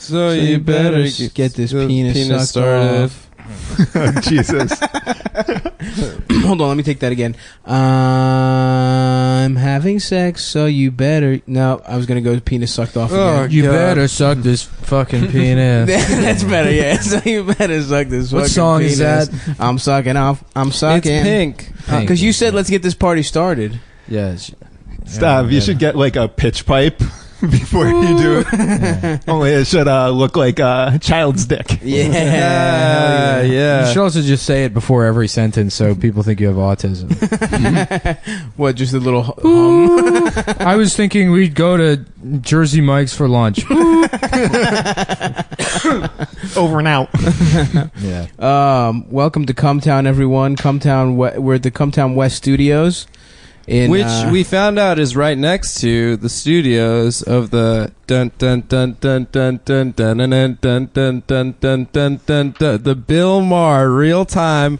So you better get this penis started. Jesus. Hold on, let me take that again. I'm having sex, so you better... No, I was going to go penis sucked off again. You better suck this fucking penis. That's better, yeah. So you better suck this fucking penis. What song is that? I'm sucking off. I'm sucking. It's Pink. Because you said, let's get this party started. Yes. Stop. You should get like a pitch pipe before you do it. Yeah. Only it should look like a child's dick. Yeah. You should also just say it before every sentence so people think you have autism. What, just a little hum? I was thinking we'd go to Jersey Mike's for lunch. Over and out. Yeah. Welcome to Cumtown, everyone. We're at the Cumtown West Studios. Which we found out is right next to the studios of the dun dun dun dun dun dun dun dun dun dun dun dun dun dun the Bill Maher Real Time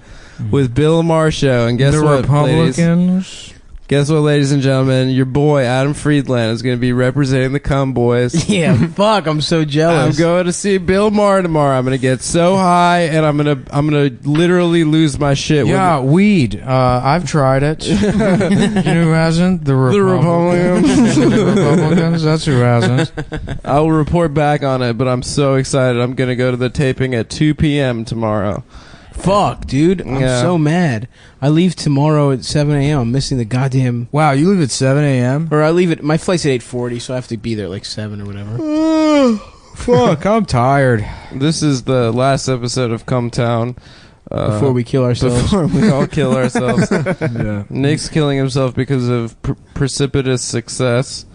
with Bill Maher show. And guess the what, Republicans? Guess what, ladies and gentlemen? Your boy Adam Friedland is going to be representing the Cum Boys. Yeah, fuck! I'm so jealous. I'm going to see Bill Maher tomorrow. I'm going to get so high, and I'm gonna literally lose my shit. Yeah, weed. I've tried it. You know who hasn't? The Republicans. The Republicans. That's who hasn't. I will report back on it, but I'm so excited. I'm going to go to the taping at 2 p.m. tomorrow. Fuck, dude. I'm so mad. I leave tomorrow at 7 a.m. I'm missing the goddamn... Wow, you leave at 7 a.m.? Or I leave at... My flight's at 8:40, so I have to be there at like 7 or whatever. Fuck, I'm tired. This is the last episode of Cumtown. Before we kill ourselves. Before we all kill ourselves. Yeah. Nick's killing himself because of precipitous success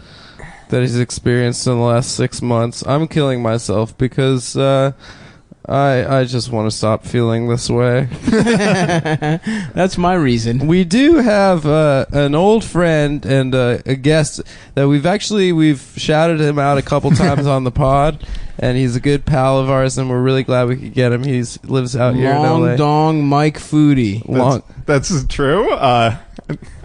that he's experienced in the last 6 months. I'm killing myself because... I just want to stop feeling this way. That's my reason. We do have an old friend and a guest that we've shouted him out a couple times on the pod, and he's a good pal of ours, and we're really glad we could get him. He lives out here in LA. Long Dong Mike Foodie. That's true.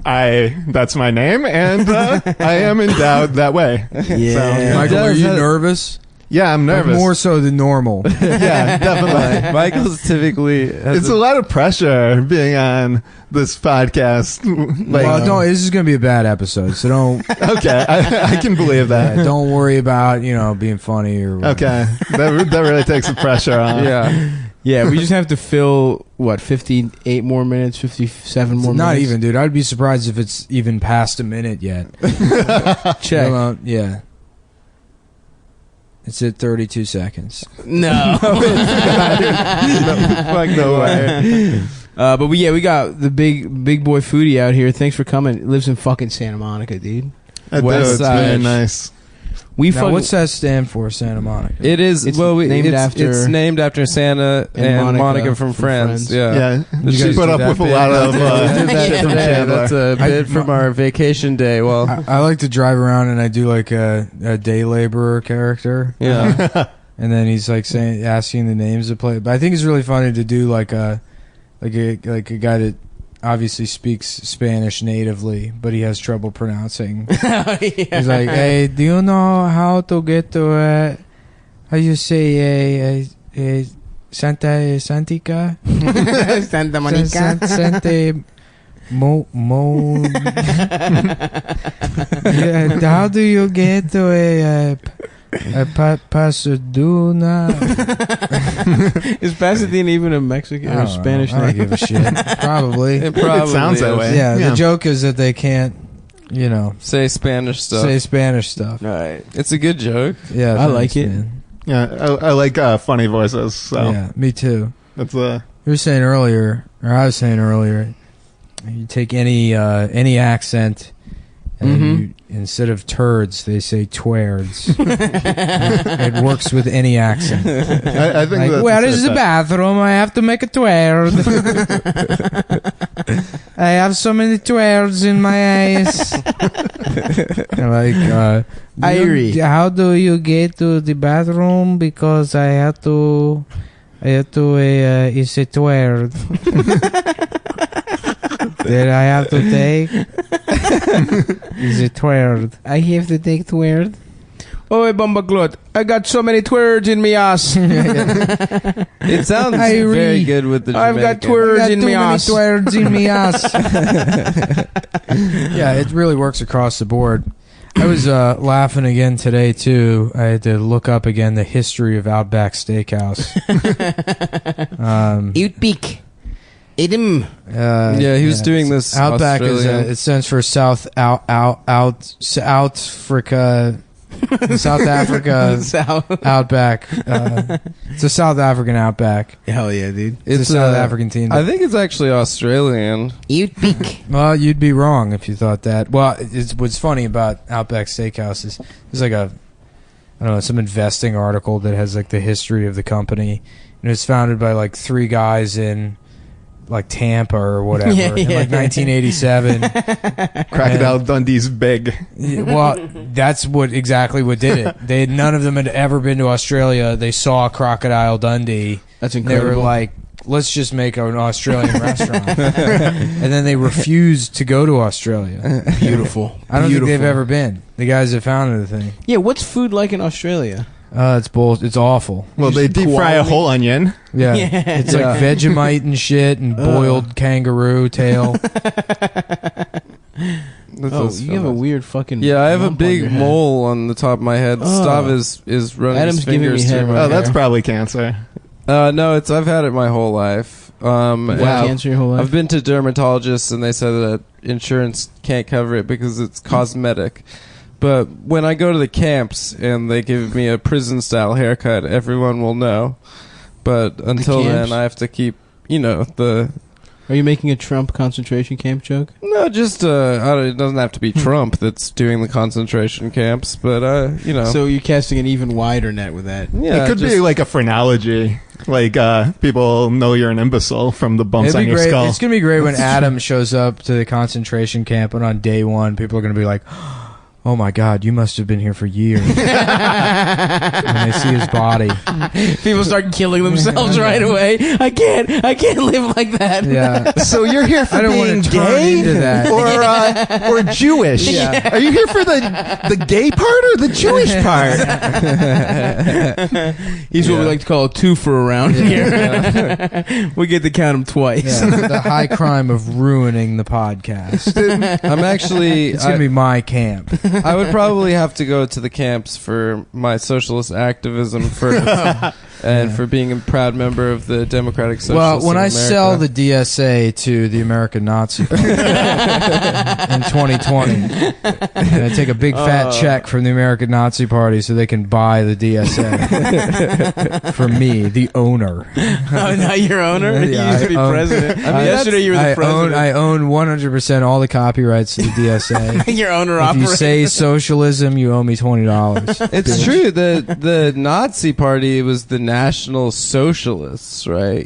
That's my name, and I am endowed that way. Yeah. So, Michael, are you nervous? Yeah, I'm nervous. Like more so than normal. Yeah, definitely. Michael's typically... It's a lot of pressure being on this podcast. Well, this is going to be a bad episode, so don't... Okay, I can believe that. Yeah, don't worry about, being funny or whatever. Okay, that really takes the pressure off. Yeah. Yeah, we just have to fill, 58 more minutes, 57 more minutes? Not even, dude. I'd be surprised if it's even past a minute yet. Check. Yeah. It's at 32 seconds. No. No way. But we got the big boy Foodie out here. Thanks for coming. Lives in fucking Santa Monica, dude. It's very nice. What's that stand for, Santa Monica? It is. It's it's named after Santa and Monica from Friends. Yeah. You She guys put do up that with a bit. lot of did that shit from today. Chandler. That's a bit from our vacation day. Well, I like to drive around and I do like a day laborer character. yeah. And then he's like asking the names of play. But I think it's really funny to do like a guy that obviously speaks Spanish natively, but he has trouble pronouncing. Yeah. He's like, "Hey, do you know how to get to how you say Santica? Santa Monica. Santa Yeah, how do you get to a Pasadena? Is Pasadena even a Mexican or Spanish name? I name? don't give a shit. Probably. It probably sounds that is. way. Yeah, Yeah. the joke is that they can't, Say Spanish stuff. say Spanish stuff. All right. It's a good joke. Yeah, I like thanks, it. man. Yeah, I like funny voices. So Yeah, me too. that's You were saying earlier, or I was saying earlier, you take any accent, and you, instead of turds, they say twerds. It works with any accent. I think Like, that's where is the bathroom? I have to make a twerd. I have so many twerds in my eyes. Irie. How do you get to the bathroom? Because I have to. It's a twerd that I have to take. Is a twerd. I have to take twerd. Oh, Bumbaglot, I got so many twerds in me ass. It sounds very good with the Jamaican. I've got twerds in me ass. Twerds in me ass. Yeah, it really works across the board. I was laughing again today too. I had to look up again the history of Outback Steakhouse. Outback. Edim. Yeah, he was doing this. Outback Australian. it stands for South Africa. South Africa Outback. It's a South African Outback. Hell yeah, dude. It's a South African team. I think it's actually Australian. Outback. Well, you'd be wrong if you thought that. Well, what's funny about Outback Steakhouse is there's like I don't know, some investing article that has like the history of the company, and it was founded by like 3 guys in like Tampa or whatever in like 1987. Crocodile Dundee's big. Well, that's exactly what did it. None of them had ever been to Australia. They saw Crocodile Dundee. That's incredible. They were like, let's just make an Australian restaurant. And then they refused to go to Australia. Beautiful. I don't think they've ever been. The guys that founded the thing. Yeah, what's food like in Australia? It's awful. Well, they deep fry a whole onion. Yeah. It's like Vegemite and shit and boiled kangaroo tail. You have a weird fucking. Yeah, I have a lump on your big head. mole on the top of my head. Stav is running Adam's his giving me fingers head through right my Oh, that's hair. probably cancer. No, I've had it my whole life. Cancer your whole life? I've been to dermatologists and they said that insurance can't cover it because it's cosmetic. But when I go to the camps and they give me a prison-style haircut, everyone will know. But until camps? then, I have to keep, the... Are you making a Trump concentration camp joke? No, just, it doesn't have to be Trump that's doing the concentration camps, but, So you're casting an even wider net with that. yeah, It could be like a phrenology. Like, people know you're an imbecile from the bumps It'd on be your great. skull. It's going to be great when Adam shows up to the concentration camp, and on day 1, people are going to be like, oh my God, you must have been here for years. When they see his body. People start killing themselves right away. I can't live like that. Yeah. So you're here for I don't being want to turn gay into that. or Jewish? Yeah. Are you here for the gay part or the Jewish part? He's what we like to call a twofer around here. We get to count him twice. Yeah, the high crime of ruining the podcast. I'm actually... It's going to be my camp. I would probably have to go to the camps for my socialist activism first, and for being a proud member of the Democratic Socialists. Well, when of I America. sell the DSA to the American Nazi Party in 2020, and I take a big fat check from the American Nazi Party so they can buy the DSA for me, the owner. Oh, now you're owner? Yeah, You used to be I own- president. Yesterday you were the president. I own 100% all the copyrights to the DSA. You're owner If you operator. say socialism, you owe me $20. It's true that the Nazi Party was the National Socialists, right?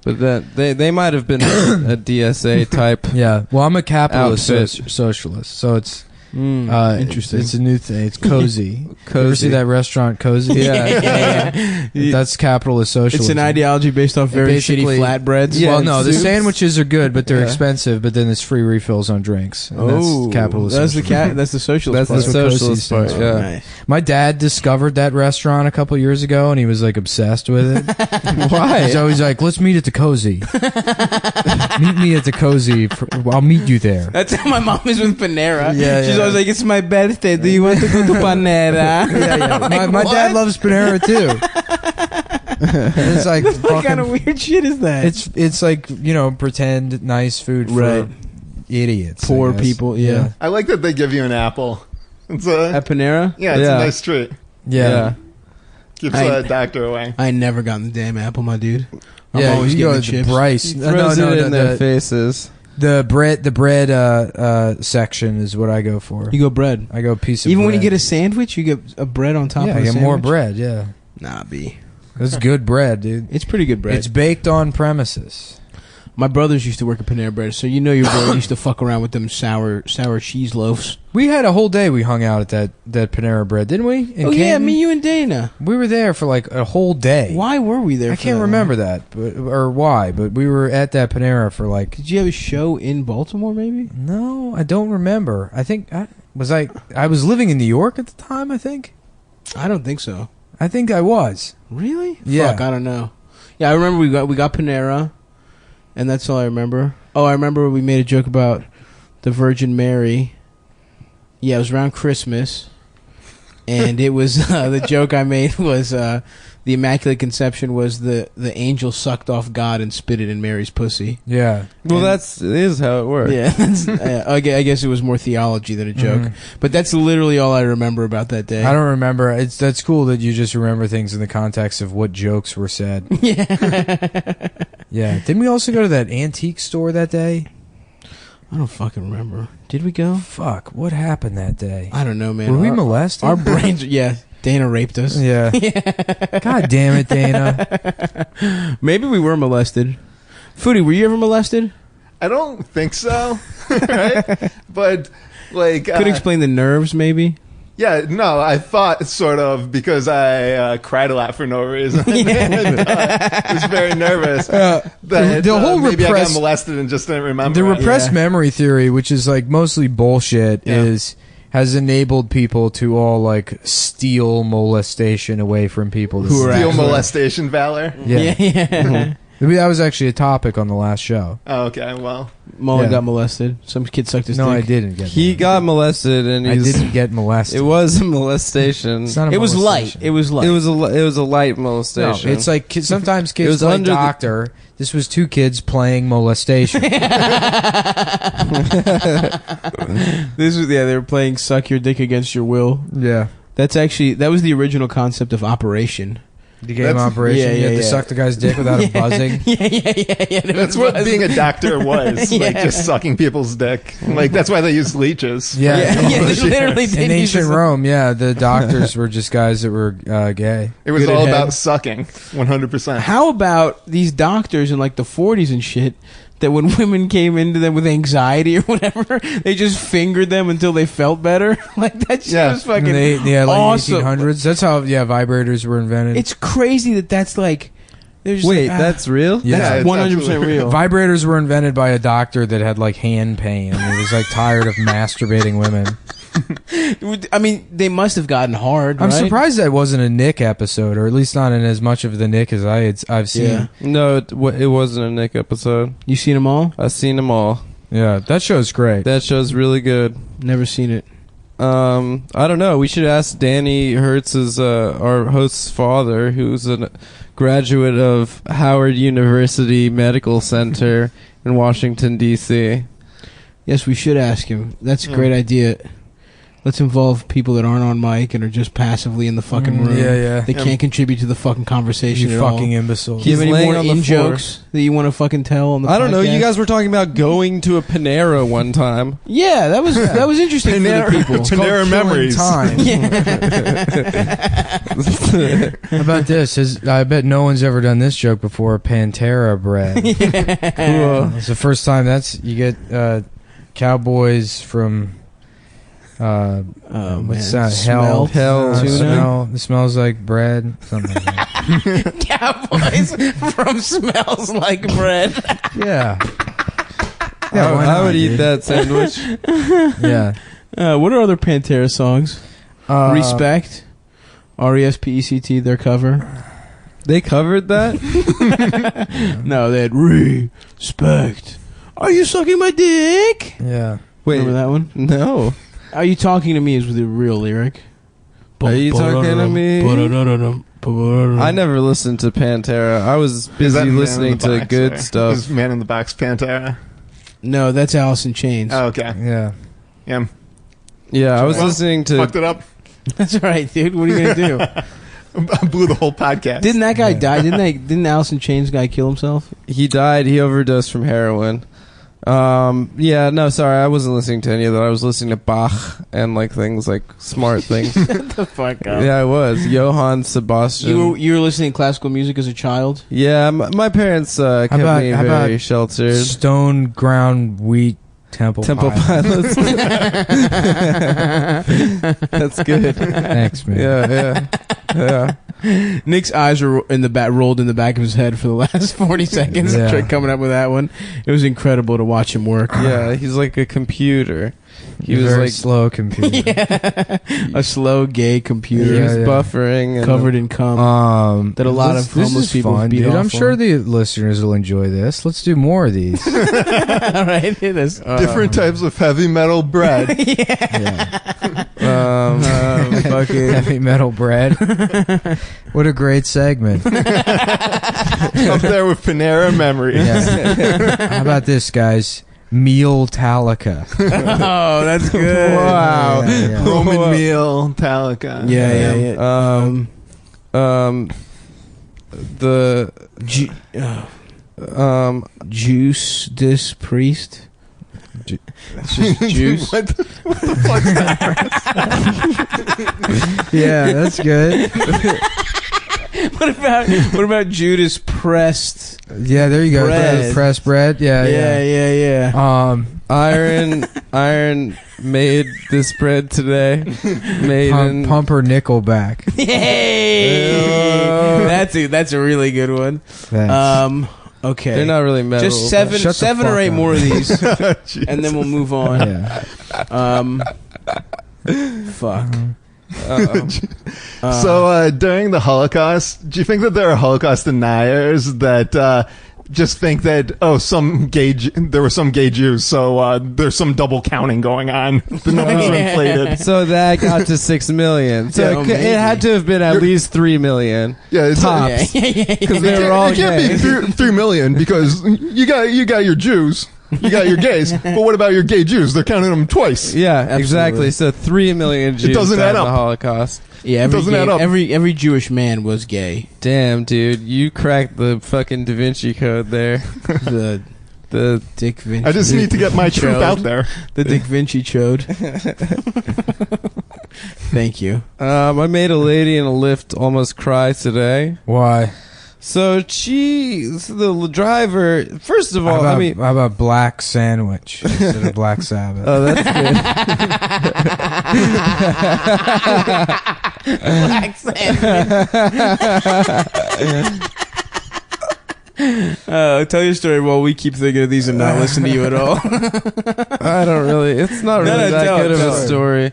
But that they might have been a DSA type. Yeah. Well, I'm a capitalist Outfit. socialist, so it's Interesting. It's a new thing. It's cozy. Cozy. You ever see that restaurant, Cozy? Yeah. That's capitalist socialism. It's an ideology based off very shitty basically- flatbreads. Yeah, Well, no, the soups. sandwiches are good, but they're Yeah. expensive. But then there's free refills on drinks. And Oh, that's capitalist. That's the socialism. that's the socialist. That's the part. what Cozy socialist part. stands Yeah. Nice. My dad discovered that restaurant a couple years ago, and he was like obsessed with it. Why? So he's like, "Let's meet at the Cozy. Meet me at the Cozy. I'll meet you there." That's how my mom is with Panera. Yeah, She's yeah. always like, "It's my birthday. Do you want to go to Panera?" Yeah. Like, My dad what? loves Panera too. It's like What fucking, kind of weird shit is that? it's like, pretend nice food for Right. idiots, I Poor guess. people, yeah. I like that they give you an apple. It's At Panera. it's Yeah. a nice treat. Yeah. Keeps I- the doctor away. I ain't never gotten the damn apple, my dude. I'm Yeah, always you go getting the to chips. Bryce. He throws it in their faces. The bread section is what I go for. You go bread. I go piece of Even when you bread. get a sandwich, you get a bread on top yeah, of I the get sandwich? more bread. Yeah, Nah, B. it's good bread, dude. It's pretty good bread. It's baked on premises. My brothers used to work at Panera Bread, so your boy used to fuck around with them sour cheese loaves. We had a whole day. We hung out at that Panera Bread, didn't we? In Oh yeah, Canton? me, you, and Dana. We were there for like a whole day. Why were we there? I for can't that remember long? that, or why, but we were at that Panera for like. Did you have a show in Baltimore? Maybe. No, I don't remember. I think I was living in New York at the time. I think. I don't think so. I think I was. Really? Yeah. Fuck, I don't know. Yeah, I remember we got Panera, and that's all I remember. Oh, I remember we made a joke about the Virgin Mary. Yeah, it was around Christmas, and it was the joke I made was the Immaculate Conception was the angel sucked off God and spit it in Mary's pussy. Yeah. Well, that is how it works. Yeah, I guess it was more theology than a joke, but that's literally all I remember about that day. I don't remember. That's cool that you just remember things in the context of what jokes were said. Yeah. Yeah. Didn't we also go to that antique store that day? I don't fucking remember. Did we go? Fuck. What happened that day? I don't know, man. Were we molested? Our brains. Yeah, Dana raped us. Yeah. God damn it, Dana. Maybe we were molested. Foodie, were you ever molested? I don't think so. Right? But like, Could explain the nerves, maybe. yeah, no, I thought sort of because I cried a lot for no reason. I was very nervous. That the whole maybe I got repressed- molested and just didn't remember. The it. repressed Yeah. memory theory, which is like mostly bullshit, has enabled people to all like steal molestation away from people Who are Steal actually- molestation valor. Yeah. Yeah. Maybe that was actually a topic on the last show. Oh, okay, well, Mullen Yeah. got molested. Some kid sucked his No, dick. I didn't get He molested. got molested, and I he's, didn't get molested. It was a molestation. It's not a It was light. molestation. It was light. It was a light No, molestation. it's like sometimes It kids was play under the- doctor. This was two kids playing molestation. This was they were playing suck your dick against your will. Yeah. That was the original concept of Operation. The game That's- operation. yeah, you had yeah, to yeah. suck the guy's dick without him buzzing. Yeah. that's what being a doctor was. Like Yeah. just sucking people's dick. Like that's why they use leeches. Yeah. Yeah, they literally did In use ancient this- Rome, yeah, the doctors were just guys that were gay. It was Good at all head. about sucking. 100%. How about these doctors in like the 40s and shit that when women came into them with anxiety or whatever, they just fingered them until they felt better? Like that shit was fucking Like awesome. 1800s. That's how vibrators were invented. It's crazy that's like. They're just Wait, like, that's real? Yeah, that's it's 100% absolutely real. Vibrators were invented by a doctor that had like hand pain and he was like tired of masturbating women. I mean, they must have gotten hard. I'm right? surprised that wasn't a Nick episode, or at least not in as much of the Nick as I've seen. Yeah. No, it wasn't a Nick episode. You seen them all? I've seen them all. Yeah, that show's great. That show's really good. Never seen it. I don't know. We should ask Danny Hertz's, our host's father, who's a graduate of Howard University Medical Center in Washington, D.C. Yes, we should ask him. That's a great idea. Let's involve people that aren't on mic and are just passively in the fucking room. Yeah. They can't contribute to the fucking conversation You at fucking all. imbecile. Do you have He's any laying more on the in-jokes that you want to fucking tell on the I don't know. You podcast? guys were talking about going to a Panera one time. Yeah, that was interesting for the people. It's called Panera killing memories. time. How about this? I bet no one's ever done this joke before. Pantera bread. It's the first time you get cowboys from what's that? Smell. Hell. Smell. It smells like bread. Something like that. Cowboys from Smells Like Bread. Yeah. Yeah, why I not, would eat dude? that sandwich. Yeah. What are other Pantera songs? Respect. R-E-S-P-E-C-T, their cover. They covered that? No, they had respect. Are you sucking my dick? Yeah. Wait, Remember that one? no. Are you talking to me is with the real lyric. Are you talking to me? I never listened to Pantera. I was Is that busy Man in listening the to Box, good or stuff. Is Man in the Box Pantera? No, that's Alice in Chains. Oh, okay. Yeah. Yeah. Yeah, I was Well, listening to. Fucked it up. That's all right, dude. What are you gonna do? I blew the whole podcast. Didn't that guy die? Didn't Alice in Chains guy kill himself? He died. He overdosed from heroin. Yeah, no, sorry, I wasn't listening to any of that. I was listening to Bach and like things like smart things. The fuck up. Yeah, I was Johann Sebastian. You were listening to classical music as a child? Yeah, my parents kept about- me how very about sheltered. Stone ground wheat temple Pilots. That's good. Thanks, man. Yeah. Nick's eyes were rolled in the back of his head for the last 40 seconds. Yeah. Tried coming up with that one. It was incredible to watch him work. Yeah, he's like a computer. He was very like slow computer. A slow gay computer he was Yeah. buffering and covered in cum. That a lot of this homeless is people fun, beat dude. off I'm sure on. the listeners will enjoy this. Let's do more of these. All right, it is. Different types of heavy metal bread. Fucking. Heavy metal bread. What a great segment. Up there with Panera Memories. Yeah. How about this, guys? Meal Talica. Oh, that's good. Wow. Yeah. Roman meal, Talica. Yeah. the Juice this priest. it's just juice. what the fuck's that? Yeah, that's good. What about Judas pressed? Yeah, there you go. Bread. Pressed bread. Yeah. Iron made this bread today. Made in Pumper Nickelback. Yay! That's a really good one. Thanks. Okay. they're not really metal. Just Shut the seven fuck or eight up. more of these, and then we'll move on. Yeah. Fuck. So during the Holocaust, do you think that there are Holocaust deniers that just think that there were some gay Jews, so there's some double counting going on? The numbers are inflated. So that got to 6 million. So Yeah, it had to have been at least 3 million. Yeah, it's Tops. Because they were all it can't gay. be 3 million because you got your Jews, you got your gays, but what about your gay Jews? They're counting them twice. Yeah, Absolutely. exactly. So 3 million Jews doesn't died add in the up. Holocaust. Yeah, Doesn't add up. every Jewish man was gay. Damn, dude, you cracked the fucking Da Vinci Code there. The Dick Vinci. I just need to get my truth Chode. out there. The Dick Vinci chode. Thank you. I made a lady in a lift almost cry today. Why? So the driver. First of all, how I about Black Sandwich instead of Black Sabbath? oh, that's good. Black tell your story while we keep thinking of these and not listen to you at all. I don't really. It's not really that tell good it, of tell a it. story.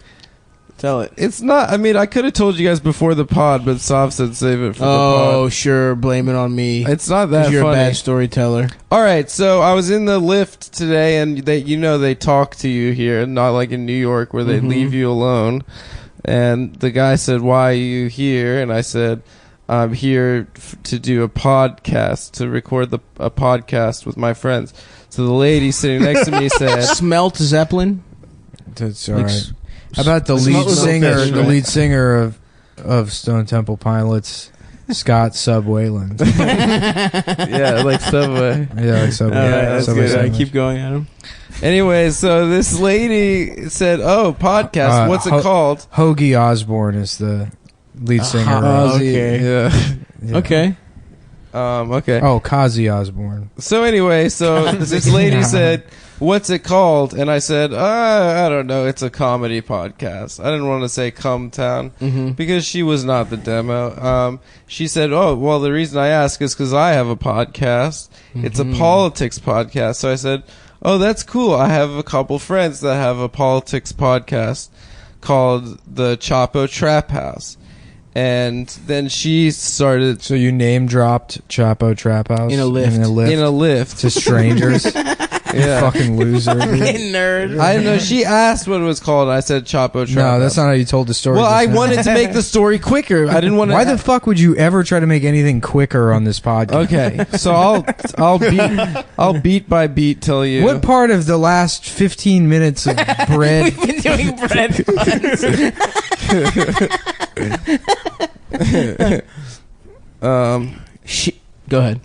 Tell it. It's not. I mean, I could have told you guys before the pod, but Sav said save it for the Oh, pod. sure. Blame it on me. It's not that Because you're funny. a bad storyteller. All right, so I was in the lift today, and they talk to you here, not like in New York where they leave you alone. And the guy said, "Why are you here?" And I said, "I'm here to do a podcast, to record a podcast with my friends." So the lady sitting next to me said, Smelt Zeppelin. That's all Like right. How about the It's lead not with singer? fish, The right? lead singer of Stone Temple Pilots, Scott Sub Wayland. "Yeah, like Subway." Yeah, like Subway. All right, that's Subway good. sandwich. Keep going, Adam. Anyway, so this lady said, "Oh, podcast. What's it called?" Hoagie Osborne is the lead singer. of- Okay. Yeah. yeah. Okay. Okay. Oh, Kazi Osborne. So anyway, so this lady said, "What's it called?" And I said, "I don't know. It's a comedy podcast." I didn't want to say Cumtown because she was not the demo. She said, "Oh, well, the reason I ask is because I have a podcast. It's a politics podcast." So I said, "Oh, that's cool. I have a couple friends that have a politics podcast called the Chapo Trap House." And then she started So you name dropped Chapo Trap House In a lift. In a lift. in a lift. to strangers. Yeah. You fucking loser. dude. Nerd. I know. She asked what it was called. And I said Chapo Trap. No, that's House. not how you told the story. Well, just I now. wanted to make the story quicker. I didn't want to. Why the fuck would you ever try to make anything quicker on this podcast? Okay, so I'll beat by beat tell you. What part of the last 15 minutes of bread? We've been doing bread puns. Go ahead.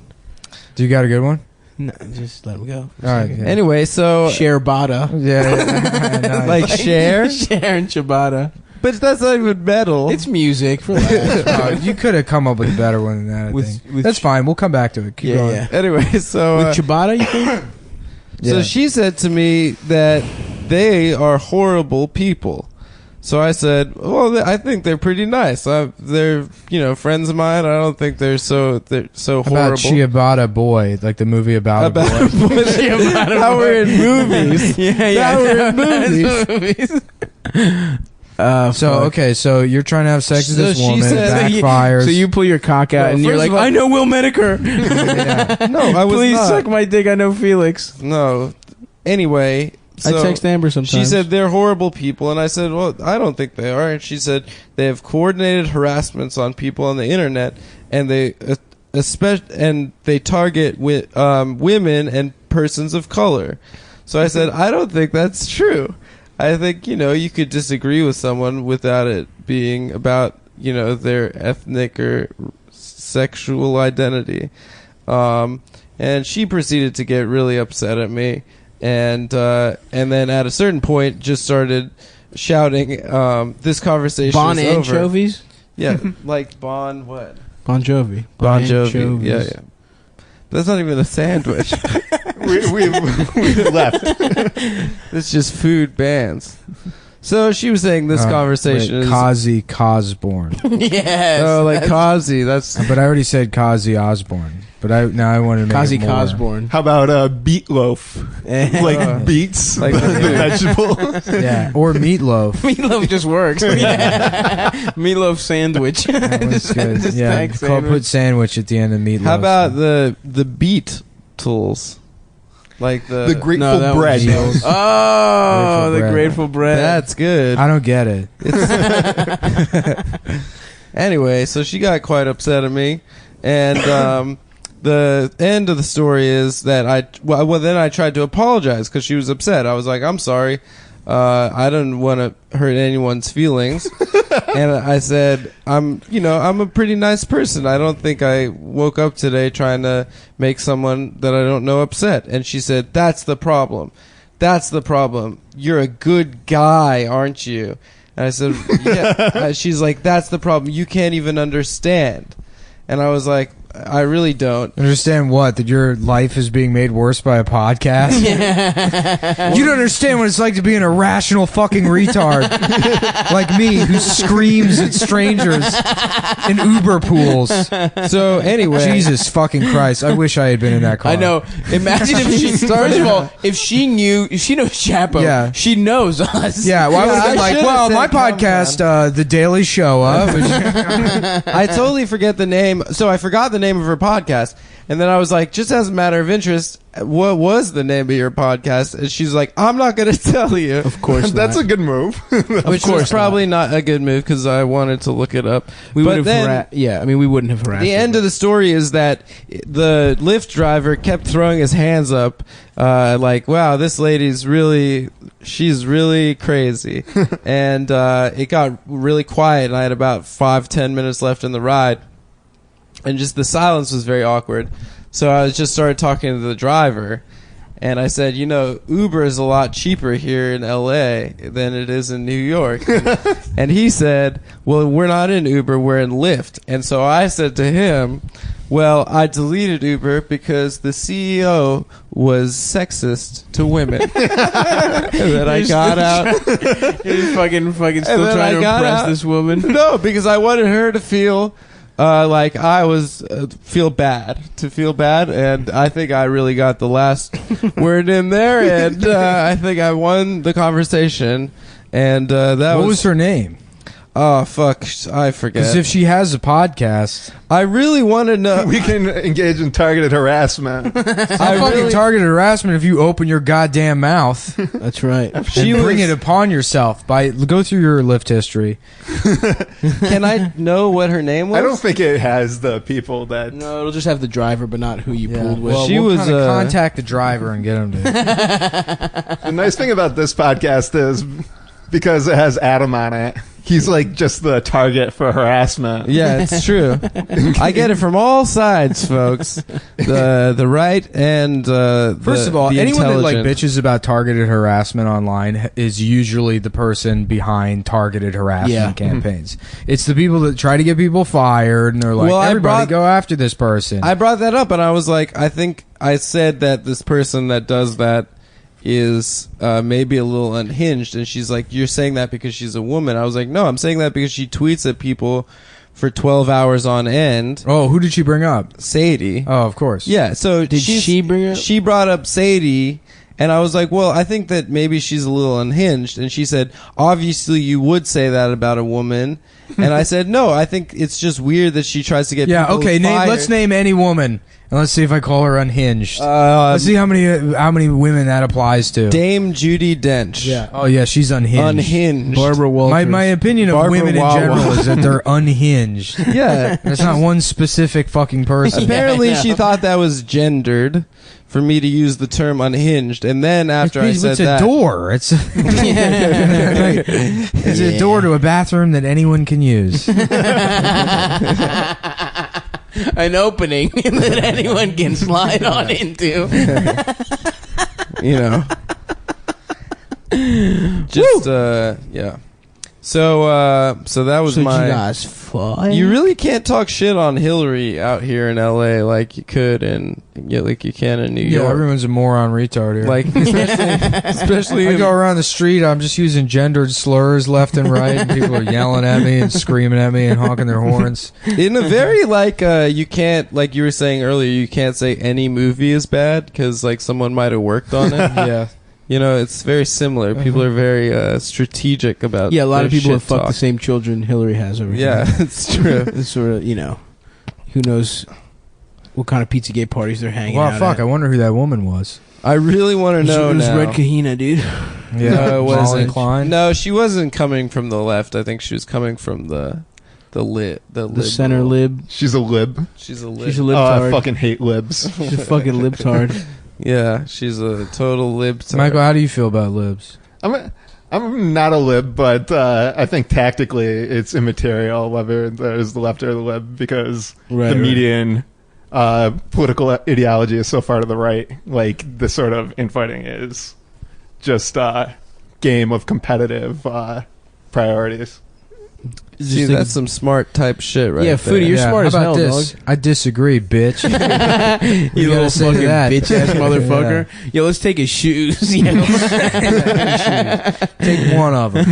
Do you got a good one? No, just let him go. All right. Yeah. Anyway, so Share Bada. Yeah. Nice. like share, Share and Ciabatta. but that's not even metal. It's music. Relax. You could have come up with a better one than that. I With- think. with That's fine. We'll come back to it. Keep Yeah, going. yeah. Anyway, so With Ciabatta, you think? Yeah. so she said to me that they are horrible people. So I said, well, I think they're pretty nice. They're, friends of mine. I don't think they're so How horrible. about Ciabatta Boy, like the movie about a boy? Now we're in movies. Yeah. Now we're in movies. So you're trying to have sex with So this she woman, said- backfires. So you pull your cock out and you're first like, of all- I know Will Menaker. Yeah. No, I was Please not. suck my dick. I know Felix. No. Anyway, so I text Amber sometimes. she said they're horrible people, and I said, well, I don't think they are. And she said they have coordinated harassments on people on the internet, and they they target women and persons of color. So I said, I don't think that's true. I think, you could disagree with someone without it being about, their ethnic or sexual identity. And she proceeded to get really upset at me. And then at a certain point just started shouting, this conversation Bon is over. anchovies? Yeah, like Bon what? Bon Jovi. Bon Jovi. Anchovies. Yeah. That's not even a sandwich. we left. It's just food bands. So she was saying this conversation is... Kazi Cosborn. Yes. Oh, like Kazi. That's... But I already said Kazi Osborne. But I wanted to make Kazi it more. Cosborn. How about beetloaf? Like beets, Like the the- vegetable. Yeah, or meatloaf. Meatloaf just works. Yeah. Meatloaf sandwich. That one's Just- good. just Yeah, stack sandwich. put sandwich at the end of meatloaf. How about the beet tools? Like The the... Grateful No, that Bread. was- Oh, Grateful the bread. Grateful Bread. That's good. I don't get it. Anyway, so she got quite upset at me, and the end of the story is that then I tried to apologize because she was upset. I was like, I'm sorry, I didn't want to hurt anyone's feelings, and I said, I'm a pretty nice person. I don't think I woke up today trying to make someone that I don't know upset. And she said, that's the problem. That's the problem. You're a good guy, aren't you? And I said, yeah. She's like, that's the problem. You can't even understand. And I was like, I really don't. Understand what? That your life is being made worse by a podcast? You don't understand what it's like to be an irrational fucking retard like me who screams at strangers in Uber pools. So anyway, Jesus fucking Christ. I wish I had been in that car. I know. Imagine if she first of all, if she knows Chapo, Yeah. she knows us. Yeah, why would Yeah, I I be like, should've well, said my CumDowns. podcast, The Daily Show, I totally forget the name. So I forgot the name of her podcast. And then I was like, just as a matter of interest, what was the name of your podcast? And she's like, I'm not going to tell you. Of course That's not. a good move. Which course was probably not a good move because I wanted to look it up. we But would then have we wouldn't have harassed the her. end of the story is that the Lyft driver kept throwing his hands up like, wow, this lady's she's really crazy. And it got really quiet, and I had about 5-10 minutes left in the ride. And just the silence was very awkward. So I just started talking to the driver. And I said, Uber is a lot cheaper here in LA than it is in New York. And he said, well, we're not in Uber, we're in Lyft. And so I said to him, well, I deleted Uber because the CEO was sexist to women. And then I got out. You're fucking still then trying I to got impress out. this woman. No, because I wanted her to feel like I was feel bad, and I think I really got the last word in there, and I think I won the conversation, and that What was her name? Oh, fuck, I forget. Because if she has a podcast, I really want to know. We can engage in targeted harassment. I fucking targeted harassment if you open your goddamn mouth That's right. and bring it upon yourself by go through your Lyft history. Can I know what her name was? I don't think it has the people that. No, it'll just have the driver, but not who you pulled with. Well, She we'll was, kinda contact the driver and get him to. The nice thing about this podcast is because it has Adam on it, he's like just the target for harassment. Yeah, it's true. I get it from all sides, folks. The right and First of all, the anyone that like intelligent. bitches about targeted harassment online is usually the person behind targeted harassment Yeah. campaigns. It's the people that try to get people fired, and they're like, Well, I everybody brought- go after this person. I brought that up, and I was like, I think I said that this person that does that is maybe a little unhinged. And she's like, you're saying that because she's a woman. I was like, no, I'm saying that because she tweets at people for 12 hours on end. Oh, who did she bring up? Sadie. Oh, of course. Yeah, so Did she bring her up? She brought up Sadie, and I was like, well, I think that maybe she's a little unhinged. And she said, obviously you would say that about a woman. And I said, no, I think it's just weird that she tries to get people okay, fired. let's name any woman, and let's see if I call her unhinged. Let's see how many women that applies to. Dame Judi Dench. Yeah. Oh, yeah, she's unhinged. Unhinged. Barbara Walters. My opinion of Barbara women Wawa. in general is that they're unhinged. Yeah. There's not one specific fucking person. Apparently Yeah, I know. she thought that was gendered for me to use the term unhinged. And then after I said it's that... a door. It's a, it's a door to a bathroom that anyone can use. An opening that anyone can slide on into. You know. Just, yeah. So that was So my... you guys fought? You really can't talk shit on Hillary out here in LA like you could like you can in New Yeah, York. everyone's a moron retard here. Like especially I in, go around the street, I'm just using gendered slurs left and right, and people are yelling at me and screaming at me and honking their horns. in a very like you can't, like you were saying earlier, you can't say any movie is bad because like someone might have worked on it. Yeah. You know, it's very similar. People are very strategic about. Yeah, a lot of their people have shit fucked talk. the same children Hillary has over here. Yeah, it's true. It's sort of, who knows what kind of Pizzagate parties they're hanging Wow, out fuck, at. I wonder who that woman was. I really want to know It was now. Red Kahina, dude. Yeah, No, it Molly wasn't. Klein. No, she wasn't coming from the left. I think she was coming from the Center lib. She's a lib. She's a lib. She's a Oh, I libtard. fucking hate libs. She's a fucking libtard. Yeah, she's a total libtard. Michael, how do you feel about libs? I'm not a lib, but I think tactically it's immaterial whether there's the left or the lib because the median political ideology is so far to the right. Like the sort of infighting is just a game of competitive priorities. See, that's some smart type shit right Yeah, there. Foodie, you're smart How as about hell, this? dog. I disagree, bitch. You little say fucking that? bitch ass motherfucker. Yo, let's take his shoes. Take one of them.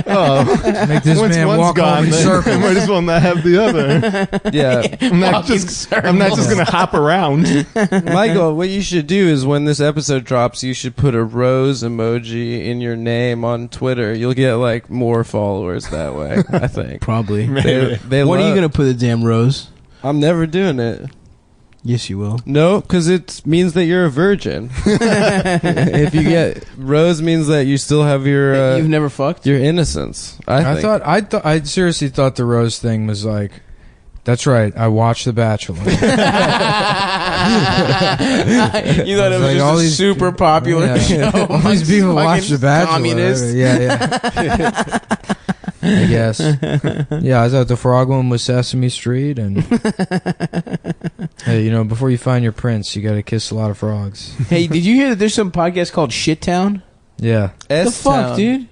Oh, Make this once man one's walk gone, home in then circles. I might as well not have the other. Yeah. I'm not just gonna hop around. Michael, what you should do is when this episode drops, you should put a rose emoji in your name on Twitter. You'll get like more followers that way, I think. Probably. They When are you love- going to put the damn rose? I'm never doing it. Yes, you will. No, because it means that you're a virgin. If you get rose, means that you still have your You've never fucked? your innocence. I think. I seriously thought the rose thing was like, that's right, I watched The Bachelor. You thought it was Like just all a these- super popular show. All these people watch The Bachelor. Communist. Yeah. I guess. Yeah, I thought the frog one was Sesame Street, and hey, before you find your prince, you got to kiss a lot of frogs. Hey, did you hear that there's some podcast called Shit Town? Yeah. The fuck, dude?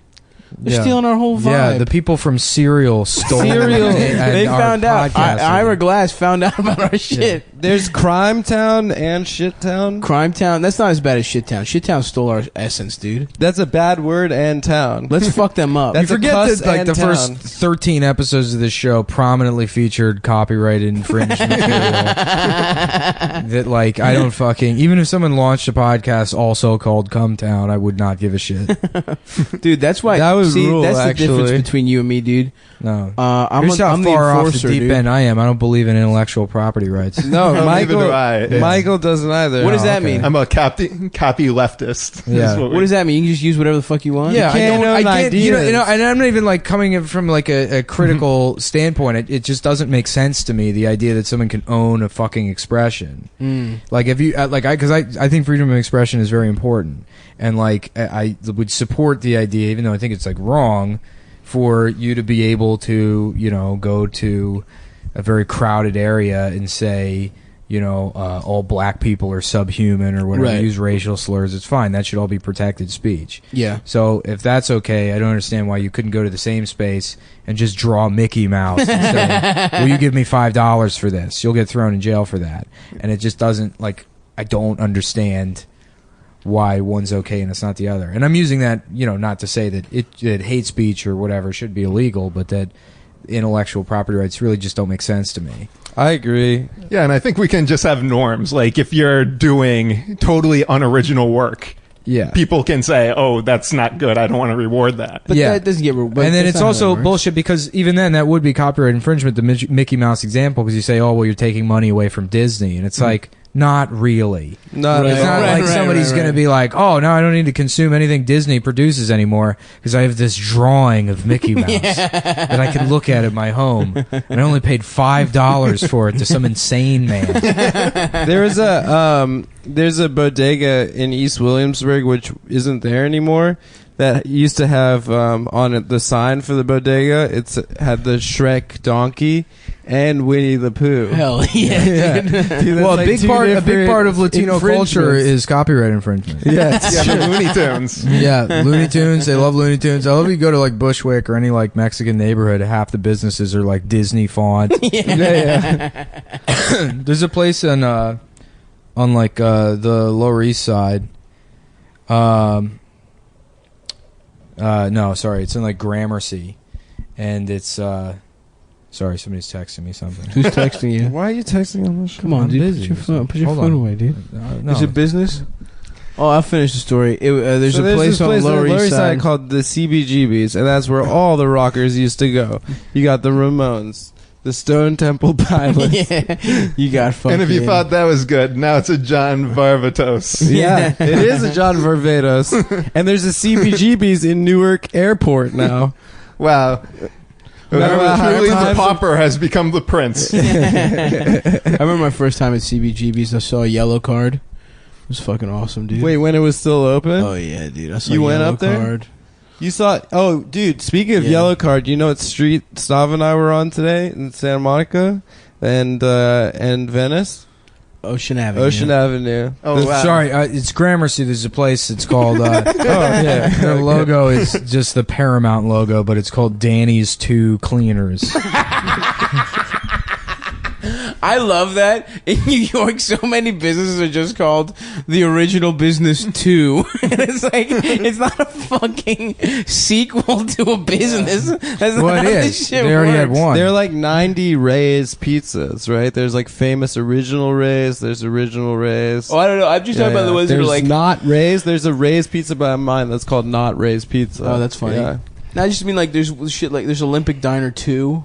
They're Yeah. stealing our whole vibe. Yeah, the people from Serial stole Serial. They our found out. podcast. Ira Glass found out about our shit. There's Crime Town and Shit Town. Crime Town. That's not as bad as Shit Town. Shit Town stole our essence, dude. That's a bad word and town. Let's fuck them up. That's You forget a cuss that like and the town. first 13 episodes of this show prominently featured copyrighted infringed material. That like I don't fucking even if someone launched a podcast also called Cumtown, I would not give a shit. Dude, that's why. That would see, rule, that's the actually. difference between you and me, dude. No. I'm Here's how the far off the enforcer, deep dude. end I am. I don't believe in intellectual property rights. No, No, neither do I. Yeah. Michael doesn't either. What does Oh, that okay. mean? I'm a copy leftist. Yeah. What does that mean? You can just use whatever the fuck you want? Yeah, can't own I can't. ideas. And I'm not even like coming in from like a critical standpoint. It just doesn't make sense to me. The idea that someone can own a fucking expression. Like if you because I think freedom of expression is very important, and like I would support the idea, even though I think it's like wrong, for you to be able to go to a very crowded area and say all black people are subhuman or whatever. Right. Use racial slurs. It's fine. That should all be protected speech. Yeah. So if that's okay, I don't understand why you couldn't go to the same space and just draw Mickey Mouse and say, will you give me $5 for this? You'll get thrown in jail for that. And it just doesn't, like, I don't understand why one's okay and it's not the other. And I'm using that, not to say that that hate speech or whatever should be illegal, but that intellectual property rights really just don't make sense to me. I agree. Yeah, and I think we can just have norms. Like, if you're doing totally unoriginal work, people can say, "Oh, that's not good. I don't want to reward that." But that doesn't get. And then it's also bullshit, because even then that would be copyright infringement. The Mickey Mouse example, because you say, "Oh, well, you're taking money away from Disney," and it's like. Not really. It's not like somebody's going to be like, oh, no, I don't need to consume anything Disney produces anymore because I have this drawing of Mickey Mouse that I can look at my home. And I only paid $5 for it to some insane man. There's a bodega in East Williamsburg, which isn't there anymore, that used to have on it the sign for the bodega. It's had the Shrek donkey and Winnie the Pooh. Hell yeah! Dude, well, a big part of Latino culture is copyright infringement. Yeah, the Looney Tunes. Yeah, Looney Tunes. They love Looney Tunes. I love you go to like Bushwick or any like Mexican neighborhood. Half the businesses are like Disney font. There's a place on like the Lower East Side. No, sorry, it's in like Gramercy, and it's sorry, somebody's texting me something. Who's texting you? Why are you texting on this show? Come on, dude. Put your phone away, dude. No. Is it business? Oh, I'll finish the story. There's a place on the Lower East Side called the CBGBs, and that's where all the rockers used to go. You got the Ramones, the Stone Temple Pilots. You got fucking. And if you thought that was good, now it's a John Varvatos. Yeah, it is a John Varvatos. And there's a CBGB's in Newark Airport now. Wow. Truly the pauper has become the prince. I remember my first time at CBGB's. I saw a yellow card. It was fucking awesome, dude. Wait, when it was still open? Oh, yeah, dude. I saw you a went yellow up there? card. You saw... Oh, dude, speaking of yellow card, you know what street Stav and I were on today in Santa Monica and Venice? Ocean Avenue. Ocean Avenue. Oh, wow. Sorry, it's Gramercy. There's a place. It's called. Their logo is just the Paramount logo, but it's called Danny's 2 Cleaners. I love that. In New York, so many businesses are just called the original business 2. And it's like, it's not a fucking sequel to a business. That's Well, not it how is. this shit They already had works. one. There are like 90 Ray's pizzas, right? There's like famous original Ray's. There's original Ray's. Oh, I don't know. I'm just talking about the ones that are There's like... not Ray's. There's a Ray's pizza by mine that's called Not Ray's Pizza. Oh, that's funny. Yeah. No, I just mean like there's shit like there's Olympic Diner 2.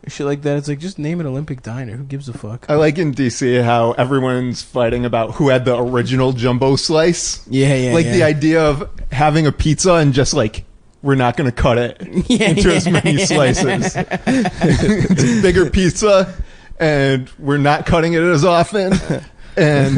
Shit like that. It's like, just name it Olympic Diner. Who gives a fuck? I like in DC how everyone's fighting about who had the original jumbo slice. Yeah. Like the idea of having a pizza and just like, we're not going to cut it into as many slices. It's a bigger pizza and we're not cutting it as often. And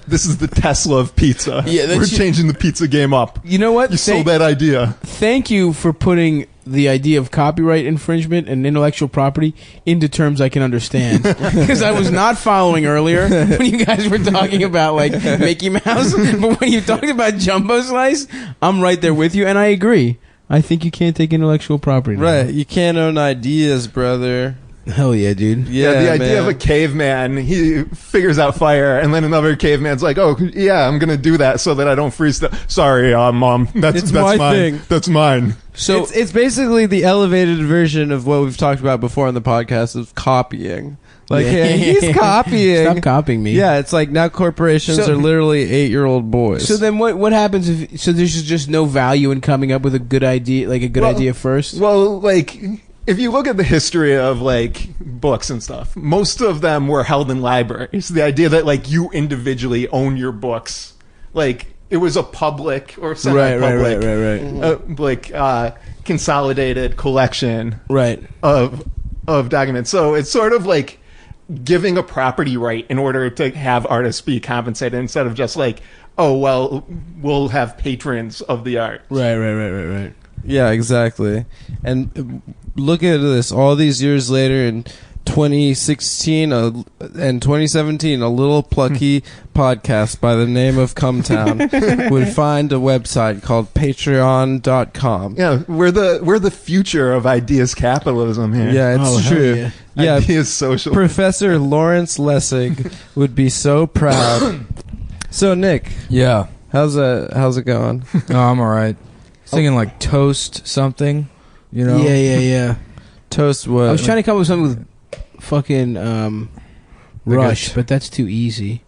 this is the Tesla of pizza. Yeah, we're changing the pizza game up. You know what? You sold that idea. Thank you for putting the idea of copyright infringement and intellectual property into terms I can understand. Because I was not following earlier when you guys were talking about like Mickey Mouse. But when you talked about Jumbo Slice, I'm right there with you, and I agree. I think you can't take intellectual property. Right. You can't own ideas, brother. Hell yeah, dude. Yeah, the idea of a caveman, he figures out fire, and then another caveman's like, "Oh, yeah, I'm gonna do that so that I don't freeze." Sorry, Mom, that's my mine. thing. That's mine. So it's basically the elevated version of what we've talked about before on the podcast of copying. Like, hey, he's copying. Stop copying me. Yeah, it's like now corporations are literally 8-year-old boys. So then what happens if there's just no value in coming up with a good idea, like a good idea first? Well, like, if you look at the history of like books and stuff, most of them were held in libraries. The idea that like you individually own your books, like it was a public or semi-public, consolidated collection, of documents. So it's sort of like giving a property right in order to have artists be compensated instead of just like, oh well, we'll have patrons of the art. Right. Yeah, exactly. And look at this. All these years later, in 2016 and 2017, a little plucky podcast by the name of Cumtown would find a website called Patreon.com. Yeah, we're the future of ideas capitalism here. Yeah, it's true. Yeah, ideas social. Professor Lawrence Lessig would be so proud. So, Nick. Yeah. How's it going? Oh, I'm all right. Thinking like toast something, you know? Yeah. Toast what? I was trying to come up with something with fucking rush, Like but that's too easy.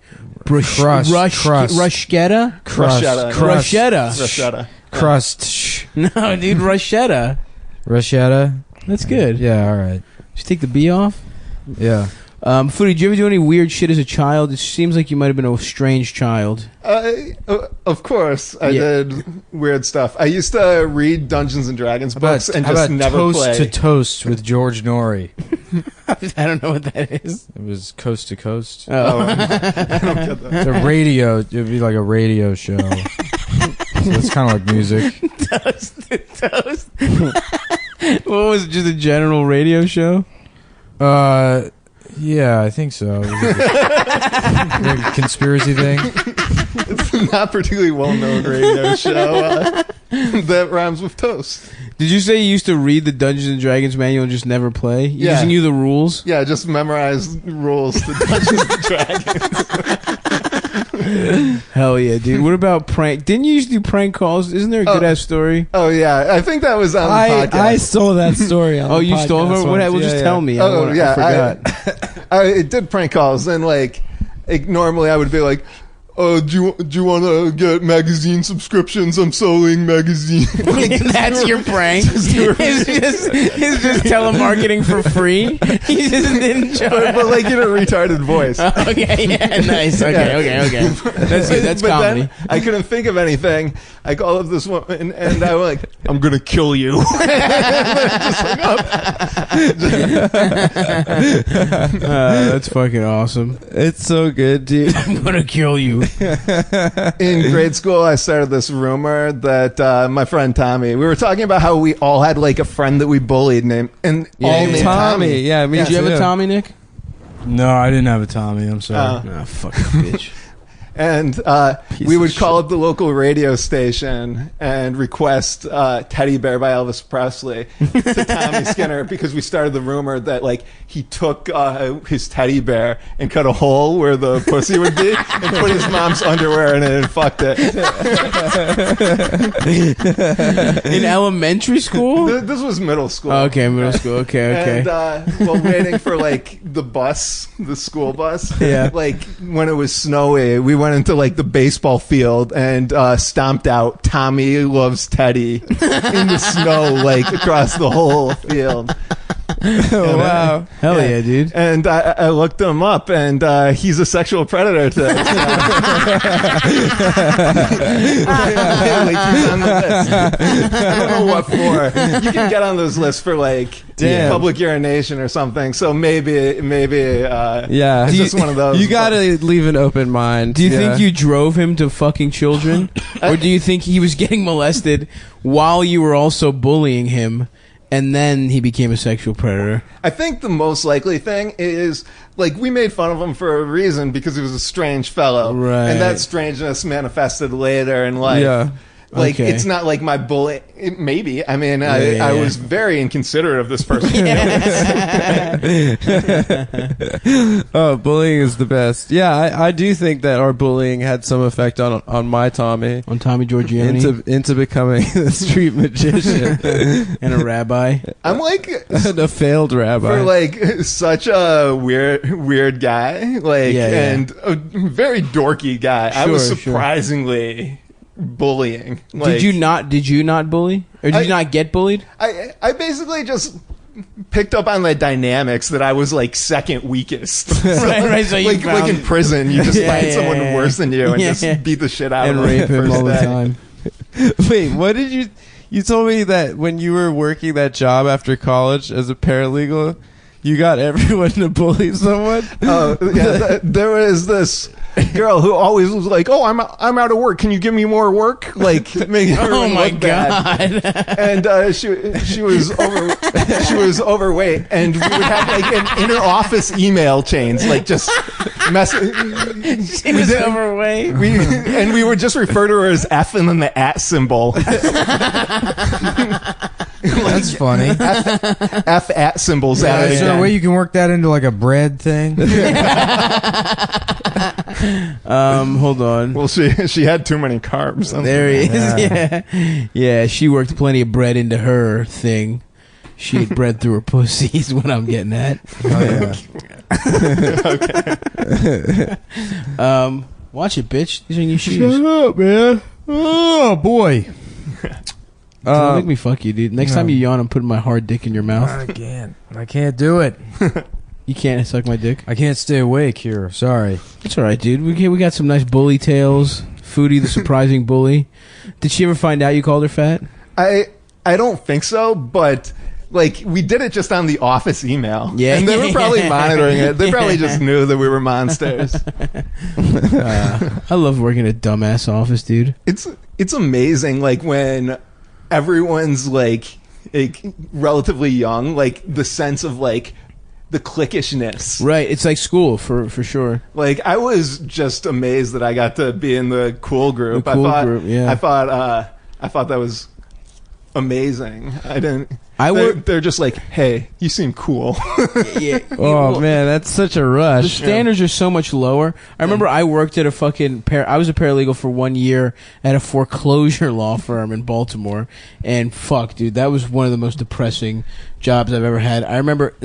Crust. Rushetta? Bruschetta. Crust. No, dude, rushetta. Bruschetta. That's good. Yeah, all right. Just take the B off. Yeah. Foodie, did you ever do any weird shit as a child? It seems like you might have been a strange child. Of course, I did weird stuff. I used to read Dungeons and Dragons books and how just about never Toast play. to Toast with George Norrie? I don't know what that is. It was Coast to Coast. Oh. I don't get that. The radio, it'd be like a radio show. So it's kind of like music. Toast. What was it, just a general radio show? Yeah, I think so. It was like a conspiracy thing. It's not particularly well-known radio show that rhymes with toast. Did you say you used to read the Dungeons and Dragons manual and just never play? You Yeah. just knew the rules? Yeah, just memorize rules to Dungeons and Dragons. Hell yeah, dude. What about prank? Didn't you used to do prank calls? Isn't there a good ass story? Oh yeah, I think that was on the podcast. I stole that story. On Oh, the you stole podcast it? once. Well, just tell me. Oh I yeah, forgot. I did prank calls and like normally I would be like, "Oh, do you want to get magazine subscriptions? I'm selling magazines." That's your prank. It's just telemarketing for free. He just didn't show but like in a retarded voice. Okay, yeah, nice. Okay. That's good. That's but comedy. then I couldn't think of anything. I called up this woman and I was like, "I'm gonna kill you." Just hung up. That's fucking awesome. It's so good, dude. I'm gonna kill you. In grade school, I started this rumor that my friend Tommy. We were talking about how we all had like a friend that we bullied named all named Tommy. Yeah, me Did you have a too. Tommy, Nick? No, I didn't have a Tommy. I'm sorry. Nah, fucking bitch. And we would call up the local radio station and request Teddy Bear by Elvis Presley to Tommy Skinner because we started the rumor that like he took his teddy bear and cut a hole where the pussy would be and put his mom's underwear in it and fucked it. In elementary school? This was middle school. Oh, okay, middle school. Okay. And while waiting for like the school bus, Yeah. like when it was snowy, we went into like the baseball field and stomped out "Tommy Loves Teddy" in the snow, like across the whole field. Oh, wow. Hell yeah, dude. And I looked him up, and he's a sexual predator. Like, he's on the list. I don't know what for. You can get on those lists for like Damn. public urination or something. So maybe, Yeah. it's just one of those. You gotta leave an open mind. Do you Yeah. think you drove him to fucking children? Or do you think he was getting molested while you were also bullying him and then he became a sexual predator? I think the most likely thing is like we made fun of him for a reason because he was a strange fellow, Right. and that strangeness manifested later in life. Yeah. Like Okay. it's not like my bully. Maybe I mean Yeah. I was very inconsiderate of this person. Oh, bullying is the best. Yeah, I do think that our bullying had some effect on my Tommy On Tommy Giorgione into becoming a street magician and a rabbi? I'm like and a failed rabbi. for like such a weird guy, like Yeah, yeah. and a very dorky guy. I was Sure, sure. surprisingly bullying. Like, Did you not bully? Or did you not get bullied? I basically just picked up on the dynamics that I was like second weakest. Right, so you like found- in prison, you just Yeah, find yeah, someone yeah. worse than you and Yeah, just yeah. beat the shit out And of them rape him first all the day. time. Wait, what did you? You told me that when you were working that job after college as a paralegal, you got everyone to bully someone. Oh yeah, there was this girl who always was like, "Oh, I'm out of work. Can you give me more work?" Like, making Oh everyone my look bad. god. And she was overweight, and we would have like an inter office email chains, like just mess. She was overweight. We would just refer to her as F and then the @ symbol. That's funny. F at symbols Yeah, added is there a again. way you can work that into like a bread thing? Hold on. Well, she had too many carbs. There he is. Yeah. Yeah, she worked plenty of bread into her thing. She ate bread through her pussy is what I'm getting at. Oh, yeah. Watch it, bitch. These are new shoes. Shut up, man. Oh, boy. Don't make me fuck you, dude. Next time you yawn, I'm putting my hard dick in your mouth. I can't. I can't do it. You can't suck my dick. I can't stay awake here. Sorry. It's all right, dude. We got some nice bully tales. Foodie, the surprising bully. Did she ever find out you called her fat? I don't think so, but like we did it just on the office email. Yeah. And they were probably monitoring it. They probably just knew that we were monsters. I love working at a dumbass office, dude. It's amazing, like when everyone's like relatively young, like the sense of like the cliquishness. Right. It's like school for sure. Like I was just amazed that I got to be in the cool group. The cool I thought, group, yeah. I thought that was amazing. They're just like, hey, you seem cool. Yeah. Oh man, that's such a The rush. standards are so much lower. I remember I worked at a fucking I was a paralegal for 1 year at a foreclosure law firm in Baltimore, and fuck, dude, that was one of the most depressing jobs I've ever had. I remember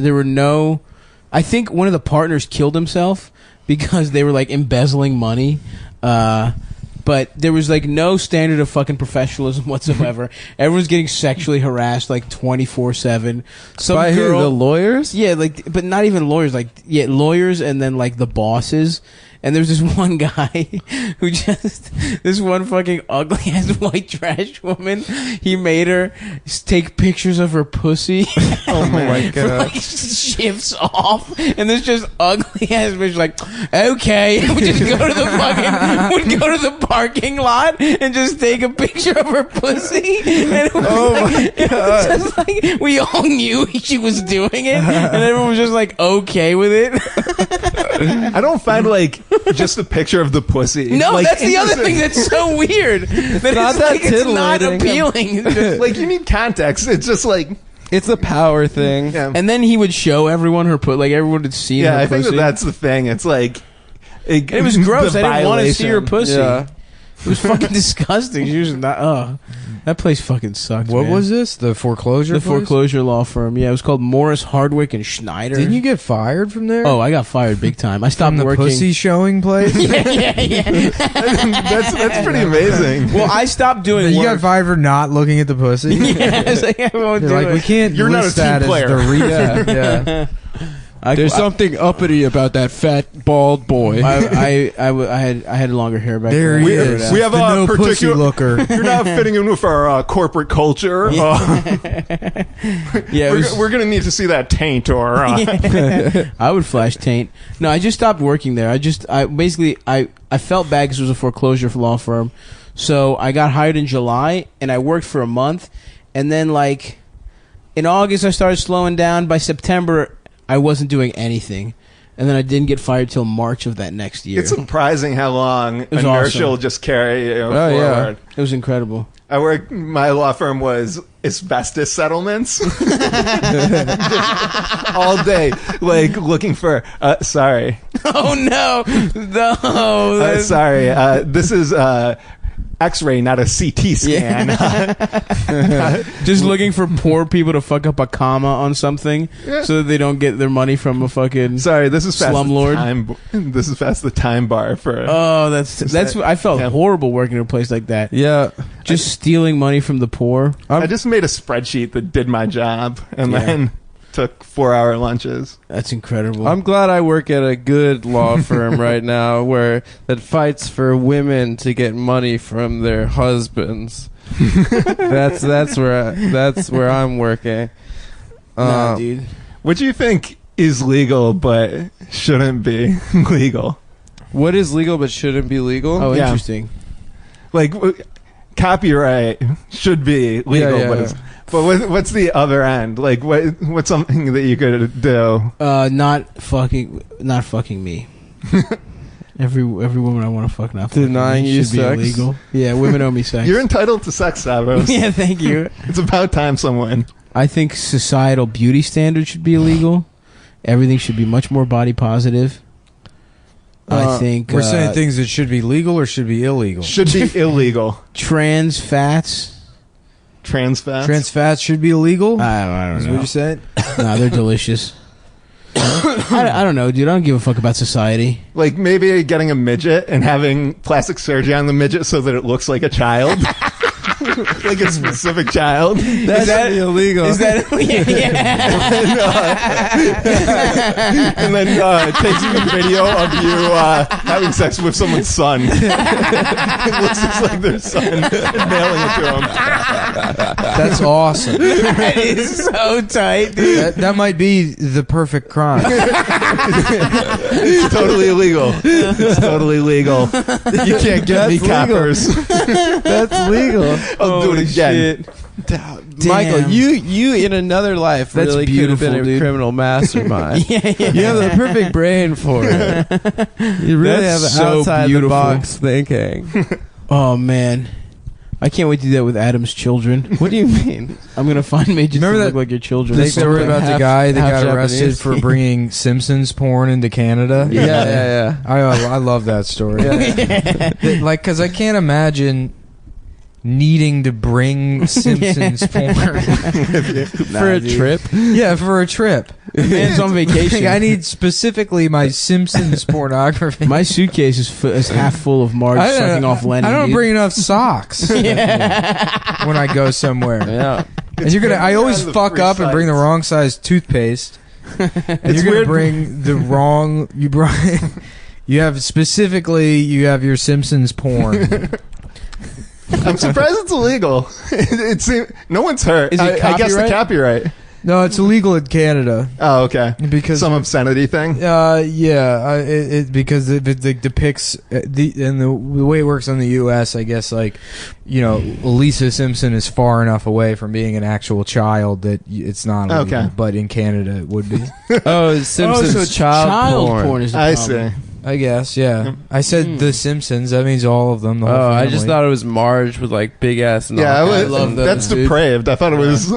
I think one of the partners killed himself because they were like embezzling money. But there was like no standard of fucking professionalism whatsoever. Everyone's getting sexually harassed like 24/7. Some By who? girl, The lawyers? yeah, like, but not even lawyers. Like, yeah, lawyers, and then like the bosses. And there's this one guy who this one fucking ugly ass white trash woman. He made her take pictures of her pussy. Oh my For god. like shifts off, and this just ugly ass bitch like, okay, and we just go to the parking lot and just take a picture of her pussy. And it was it was just like we all knew she was doing it, and everyone was just like okay with it. I don't find like just a picture of the pussy. No, like, that's the other thing that's so weird. That not it's that like it's not titillating. appealing. It's just- Like you need context. It's just like It's a power thing. yeah. and then he would show everyone her like everyone had seen her I think pussy. that's the thing. It's like It was gross. I didn't want to see her pussy. Yeah. It was fucking disgusting. She was not. That place fucking sucked. What man. was this? The foreclosure the place? foreclosure law firm? Yeah, it was called Morris, Hardwick, and Schneider. Didn't you get fired from there? Oh, I got fired big time. I stopped from the working. pussy showing place? yeah. that's pretty amazing. Well, I stopped doing You work. got fired for not looking at the pussy? Yeah, it's like, I won't You're do like, it. we can't You're not a list team that player. as the reason. Yeah. There's something uppity about that fat bald boy. I had longer hair back There then. he We- is. we have the a no pussy particular- looker. You're not fitting in with our corporate culture. Yeah, it was, We're gonna need to see that taint or. I would flash taint. No, I just stopped working there. I felt bad because it was a foreclosure law firm. So I got hired in July and I worked for a month, and then like in August I started slowing down. By September I wasn't doing anything, and then I didn't get fired till March of that next year. It's surprising how long was inertia awesome. will just carry you Oh, yeah. forward. It was incredible. My law firm was asbestos settlements. All day, like looking for, sorry. Oh no, no. Sorry, this is X-ray, not a CT scan. Just looking for poor people to fuck up a comma on something so that they don't get their money from a fucking. Sorry, this is past Slumlord. This is past the time bar for. Oh, that's. I felt horrible working in a place like that. Yeah. Just stealing money from the poor. I just made a spreadsheet that did my job, and Yeah. then took 4-hour lunches. That's incredible. I'm glad I work at a good law firm right now that fights for women to get money from their husbands. That's where I'm working. Nah, dude. What do you think is legal but shouldn't be legal? What is legal but shouldn't be legal? Oh, Yeah. interesting. Like copyright should be legal, Yeah. but what's the other end? Like what's something that you could do? Not fucking me. Every woman I want to fuck not Denying you should be sex? illegal. Yeah, women owe me sex. You're entitled to sex, Stavros. Yeah, thank you. It's about time someone. I think societal beauty standards should be illegal. Everything should be much more body positive. I think we're saying things that should be legal or should be illegal. Should be illegal. Trans fats. Trans fats. Trans fats should be illegal. I don't Is know. what you said? Nah, they're delicious. I don't know, dude. I don't give a fuck about society. Like maybe getting a midget and having plastic surgery on the midget so that it looks like a child. Like a specific child. That's illegal. Is that And then it takes a video of you having sex with someone's son. It looks just like their son and mailing it to him. That's awesome. That is so tight, dude. That might be the perfect crime. It's totally illegal. It's totally legal. You can't get me coppers. That's legal. I'll do it again. Michael, you in another life That's really could have been beautiful, a dude. criminal mastermind. Yeah. You have the perfect brain for it. You really That's have so outside beautiful. the box thinking. Oh man, I can't wait to do that with Adam's children. What do you mean? I'm gonna find midgets Remember that that- look like your children. The story about the guy that half got arrested Japanese. for bringing Simpsons porn into Canada. Yeah. I love that story. Like, because I can't imagine needing to bring Simpsons porn For a trip? Yeah, for a trip. Man's on vacation. I need specifically my Simpsons pornography. My suitcase is half full of Marge I don't- sucking off Lenny. I don't dude. bring enough socks when I go somewhere. Yeah. And you're gonna. I always on the fuck free up and bring the sites. wrong size toothpaste. And It's you're weird. gonna bring the wrong. You bring. You have specifically. You have your Simpsons porn. I'm surprised it's illegal. It's no one's hurt. Is it I guess the copyright? copyright. No, it's illegal in Canada Oh, okay. because Some obscenity thing. it because it depicts the way it works on the U.S. I guess like Lisa Simpson is far enough away from being an actual child that it's not illegal, Okay. but in Canada it would be. Oh, Simpsons so child porn. is the I problem. see. I guess, yeah. I said The Simpsons. That means all of them. The whole Oh, I family. just thought it was Marge with like big ass. Yeah, I love those, that's dude. depraved. I thought it was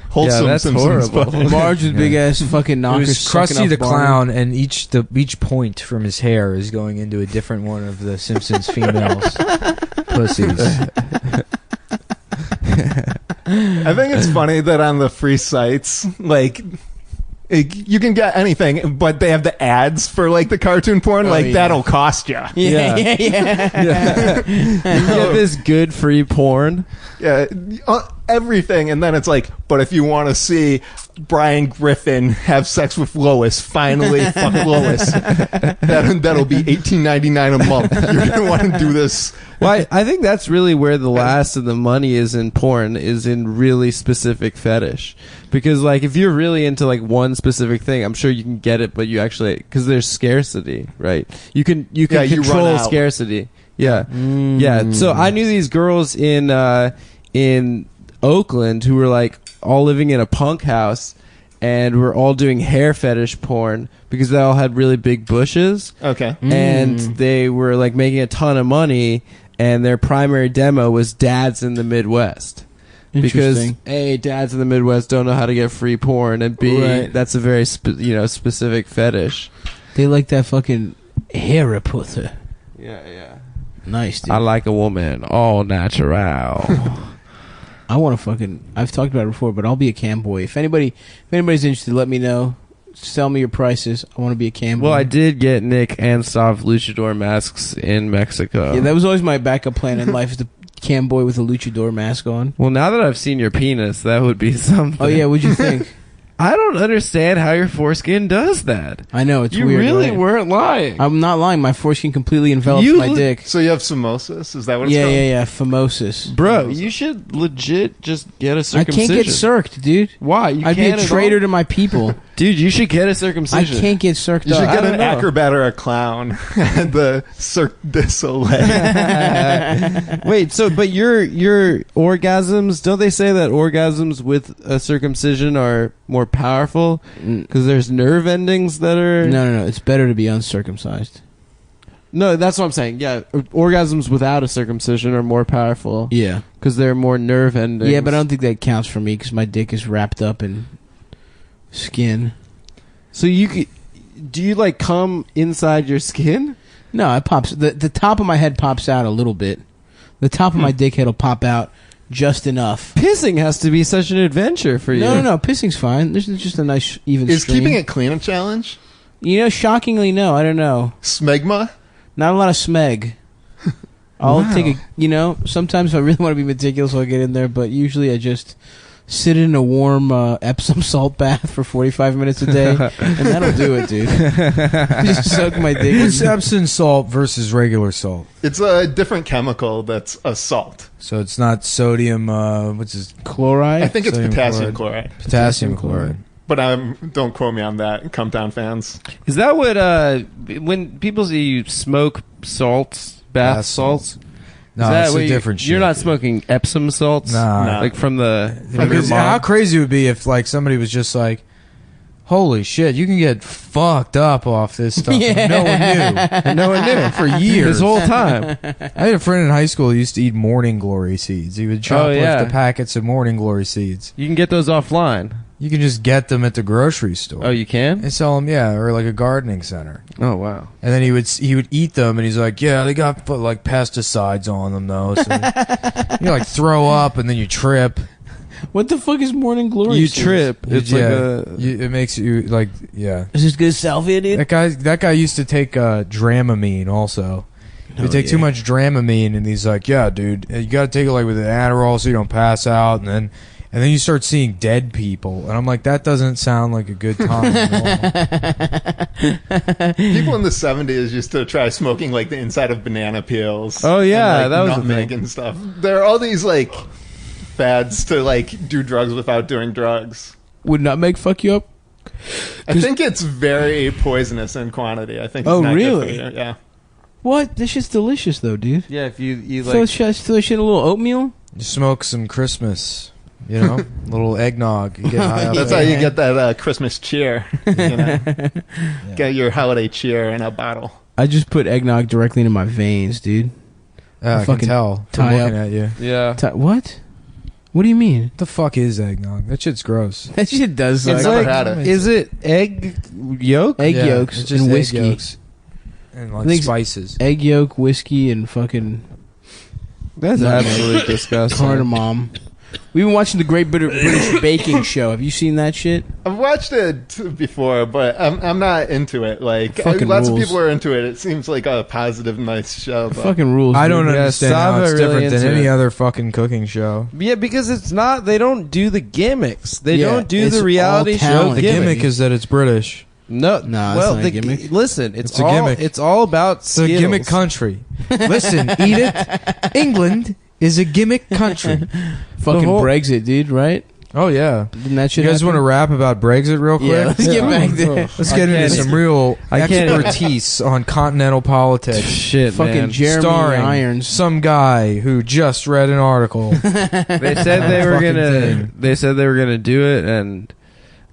wholesome. Yeah, that's Simpsons horrible. porn. Marge with big ass fucking It knockers. was sucking Krusty off the Barney. Clown, and each point from his hair is going into a different one of the Simpsons females' pussies. I think it's funny that on the free sites, like, you can get anything, but they have the ads for like the cartoon porn. Oh, Like yeah. that'll cost you. Yeah. You get this good free porn. Yeah, everything, and then it's like, but if you want to see Brian Griffin have sex with Lois, finally fuck Lois, that'll be $18.99 a month. You're gonna want to do this. Well, I think that's really where the last of the money is in porn, is in really specific fetish. Because, like, if you're really into, like, one specific thing, I'm sure you can get it, but you actually... Because there's scarcity, right? You can Yeah, you run control out. scarcity. Yeah. Yeah. So I knew these girls in Oakland who were, like, all living in a punk house and were all doing hair fetish porn because they all had really big bushes. Okay. And they were, like, making a ton of money, and their primary demo was dads in the Midwest. Because Interesting. A, dads in the Midwest don't know how to get free porn, and B, Right. that's a very specific fetish. They like that fucking hair pusser. Yeah. Nice, dude. I like a woman all natural. I want to fucking. I've talked about it before, but I'll be a cam boy. If anybody's interested, let me know. Sell me your prices. I want to be a cam boy. Well, I did get Nick and Stav luchador masks in Mexico. Yeah, that was always my backup plan in life, is the cam boy with a luchador mask on. Well, now that I've seen your penis, that would be something. Oh yeah, what'd you think? I don't understand how your foreskin does that. I know, it's You weird. really right? weren't lying. I'm not lying. My foreskin completely envelops You my look- dick. So you have phimosis? Is that what it's called? Yeah. Phimosis. Bro, you should legit just get a I circumcision. can't get circed, dude. Why? You I'd be can't a at traitor all? to my people. Dude, you should get a I circumcision. can't get circed You should up. get I an don't know. acrobat or a clown at the Cirque du Soleil. Wait, so but your orgasms, don't they say that orgasms with a circumcision are more powerful because there's nerve endings that are No. It's better to be uncircumcised. No, that's what I'm saying. Yeah, orgasms without a circumcision are more powerful. Yeah. Because they're more nerve endings. Yeah, but I don't think that counts for me because my dick is wrapped up in skin. So do you like come inside your skin? No, it pops. The top of my head pops out a little bit. The top of my dick head will pop out just enough. Pissing has to be such an adventure for you. No. Pissing's fine. There's just a nice even Is stream. keeping it clean a challenge? Shockingly, no. I don't know. Smegma? Not a lot of smeg. I'll take sometimes if I really want to be meticulous, I'll get in there, but usually I just sit in a warm Epsom salt bath for 45 minutes a day, and that'll do it, dude. Just soak my dick. What's Epsom salt versus regular salt? It's a different chemical that's a salt. So it's not sodium, what's this? Chloride? I think it's Sodium potassium chloride. Potassium chloride. But don't quote me on that, Cumtown fans. Is that what when people say you smoke salts, bath salts? No, is that it's what a different shit. You're not smoking Epsom salts? Nah. Like from the... Because how crazy it would be if like somebody was just like, holy shit, you can get fucked up off this stuff. Yeah. And no one knew. And no one knew for years. This whole time. I had a friend in high school who used to eat morning glory seeds. He would shoplift the packets of morning glory seeds. You can get those offline. You can just get them at the grocery store. Oh, you can? They sell them, or like a gardening center. Oh, wow. And then he would eat them, and he's like, yeah, they got like pesticides on them though. So you like throw up, and then you trip. What the fuck is morning glory? You trip. It's it makes you like Is this good salvia, dude? That guy used to take Dramamine also. He would take too much Dramamine, and he's like, yeah, dude, you got to take it like with an Adderall so you don't pass out, and then you start seeing dead people, and I'm like, that doesn't sound like a good time at all. People in the 70s used to try smoking like the inside of banana peels. Oh yeah, and, like, that was nutmeg and stuff. There are all these like fads to like do drugs without doing drugs. Would nutmeg fuck you up? I think it's very poisonous in quantity. I think. It's Oh, not really? Good for you. Yeah. What? This shit's delicious, though, dude. Yeah, if you Throw like... shit in a little oatmeal? You smoke some Christmas, little eggnog. You get high off That's that. how you get that Christmas cheer. Get your holiday cheer in a bottle. I just put eggnog directly into my veins, dude. I can fucking tell from tie looking up. at you. Yeah. What? What do you mean? What the fuck is eggnog? That shit's gross. That shit does I've suck. never had it. Is it egg yolk? Egg Yeah, yolks it's just and egg whiskey. yolks and I like think spices. Egg yolk, whiskey, and fucking That's absolutely disgusting. cardamom. We've been watching the Great British Baking Show. Have you seen that shit? I've watched it before, but I'm not into it. Like Fucking lots rules. of people are into it. It seems like a positive, nice show. But Fucking rules. I dude. don't Yeah, understand how Sava it's really different than into any it. other fucking cooking show. Yeah, because it's not... They don't do the gimmicks. They Yeah, don't do it's the reality all show talent. The gimmick is that it's British. No, No, well, that's not a gimmick. Listen, It's a gimmick. It's all about It's a gimmick country. Listen, eat it. England is a gimmick country. Fucking whole- Brexit, dude, right? Oh yeah. Didn't that shit You guys want to rap about Brexit real quick? Yeah, let's get back there. Let's get into some real I can't- expertise on continental politics. Shit, Fucking man. Jeremy Starring Irons. some guy who just read an article. They said they were Fucking gonna. thing. They said they were gonna do it, and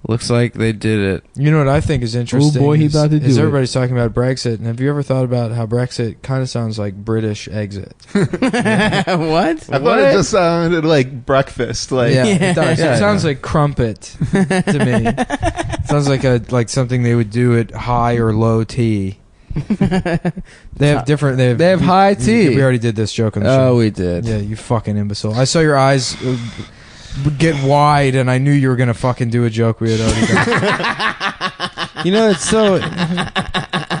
looks like they did it. You know what I think is interesting? boy, he is, about to do is it. everybody's talking about Brexit, and have you ever thought about how Brexit kind of sounds like British exit? What? I thought it just sounded like breakfast. Like It does. Yeah, It sounds like crumpet to me. It sounds like something they would do at high or low tea. They have different. They have high tea. We already did this joke on the show. Oh, we did. Yeah, you fucking imbecile. I saw your eyes get wide, and I knew you were gonna fucking do a joke we had already done. You know, it's so.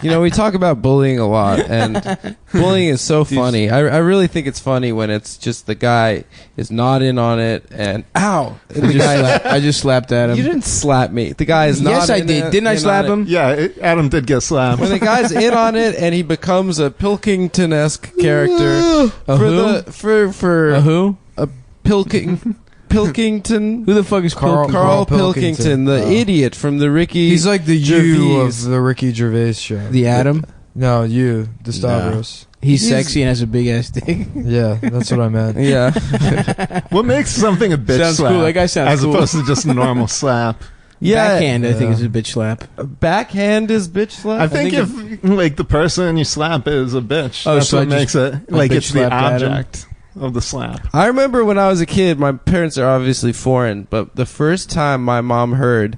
You know, we talk about bullying a lot, and bullying is so funny. I really think it's funny when it's just the guy is not in on it, and ow! And the guy, I just slapped at him. you didn't slap me. The guy is not. Yes, I in did. it- Didn't I in slap on it. him? yeah, Adam did get slammed. When the guy's in on it and he becomes a Pilkington-esque character A who? for A who? Pilkington. Who the fuck is Carl- Carl Pilkington. Pilkington, the idiot from the Ricky. He's like the you Gervais. of the Ricky Gervais show. The Adam? No, you, the Stavros. He's sexy and has a big ass dick. Yeah, that's what I meant. Yeah. What makes something a bitch Sounds slap? cool. That guy sounds as cool. opposed to just a normal slap. Yeah, Backhand, I think, is a bitch slap. backhand is bitch slap. I think if like the person you slap is a bitch, that's so what makes it like bitch it's the slapped Adam? object of the slap. I remember when I was a kid, my parents are obviously foreign, but the first time my mom heard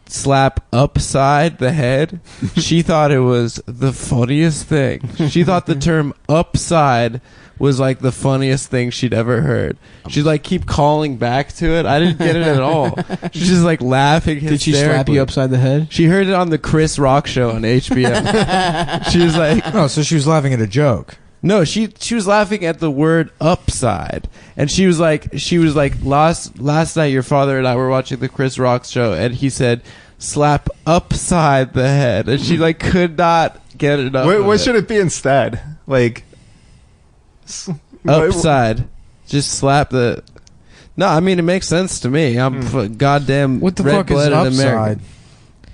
slap upside the head, she thought it was the funniest thing. She thought the term upside was like the funniest thing she'd ever heard. She'd like keep calling back to it. I didn't get it at all. She's just like laughing hysterically. Did she slap you upside the head? She heard it on the Chris Rock show on HBO. She was like, Oh, so she was laughing at a joke. no, she was laughing at the word upside, and she was like last night your father and I were watching the Chris Rock show, and he said slap upside the head, and she like could not get it up. What should it be instead? Like upside? Just slap the. No, I mean it makes sense to me. I'm goddamn. What the fuck is red-blooded upside? American.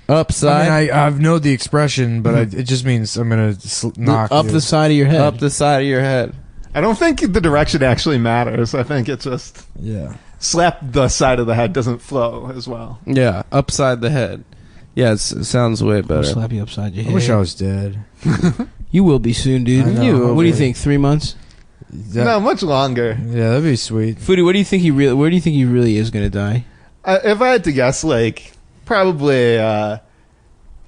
Upside. I mean, I know the expression, but it just means I'm gonna knock Up you. the side of your head. Up the side of your head. I don't think the direction actually matters. I think it's just Yeah. slap the side of the head doesn't flow as well. Yeah, upside the head. Yeah, it sounds way I'll better. slap you upside your I head. wish I was dead. You will be soon, dude. I know. What do you think? 3 months? No, much longer. Yeah, that'd be sweet. Foodie, what do you think where do you think he really is going to die? If I had to guess, like probably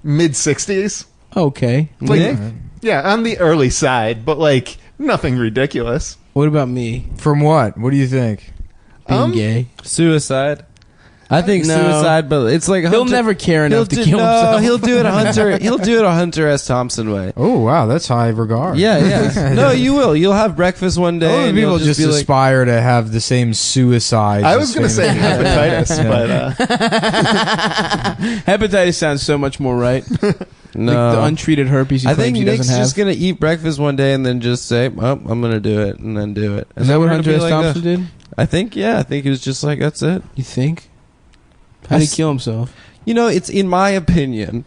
mid-60s. Okay. Like, Nick? yeah, on the early side, but like nothing ridiculous. What about me? From what? What do you think? Being gay? Suicide. I think No. suicide, but it's like He'll never care enough to kill himself. he'll do it a Hunter S. Thompson way. Oh wow, that's high regard. Yeah. No, you will. You'll have breakfast one day. A lot of and people you'll just be like, aspire to have the same suicide. I was going to say hepatitis, but Hepatitis sounds so much more right. no. Like the untreated herpes he I claims think he Nick's doesn't have. just gonna eat breakfast one day and then just say, "Oh, I'm gonna do it," and then do it. And Is then that what we're gonna Hunter be S. like, Thompson did? I think, yeah. I think he was just like, "That's it." You think? How did he kill himself? You know, it's in my opinion.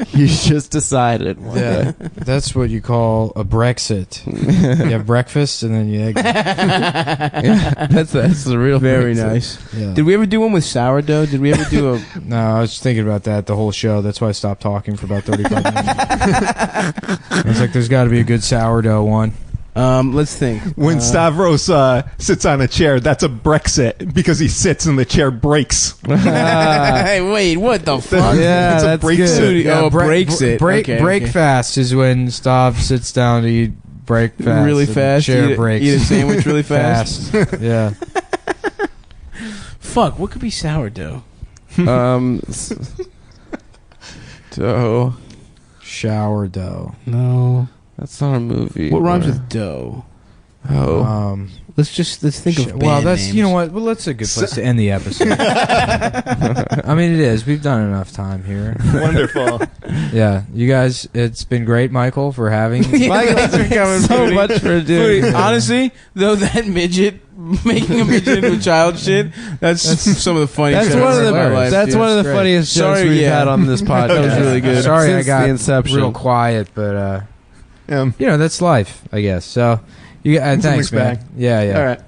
He just decided one Yeah, day. that's what you call a Brexit. You have breakfast and then you. Yeah, that's the real Very Brexit. nice. Yeah. Did we ever do one with sourdough? Did we ever do a... No, I was thinking about that the whole show. That's why I stopped talking for about 35 minutes. I was like, "There's got to be a good sourdough one." Let's think. when Stavros sits on a chair, that's a Brexit because he sits and the chair breaks. Hey, wait, what the fuck? Yeah, It's a that's break good. suit. Oh, breaks it. Break Okay, break okay. fast is when Stav sits down to eat break fast. Really and fast? Chair Eat breaks. a sandwich really fast? Yeah. Fuck, what could be sourdough? Dough. Shower dough. No. That's not a movie. What rhymes or- with dough? Oh. Let's think of well, band that's names. you know what. Well, that's a good place to end the episode. I mean, it is. We've done enough time here. Wonderful. Yeah, you guys. It's been great, Michael, for having. Michael, thanks for coming. so Foodie. much for doing. Foodie, honestly, though, that midget making a midget into a child shit, that's some of the funniest That's shit one I've of heard the in my life. that's dude. one of the Great. funniest jokes Sorry, we've yeah. had on this podcast. That was really good. Sorry, Since I got the inception. real quiet, but Yeah. you know that's life, I guess. So, you thanks, mixed man. bag. Yeah. All right.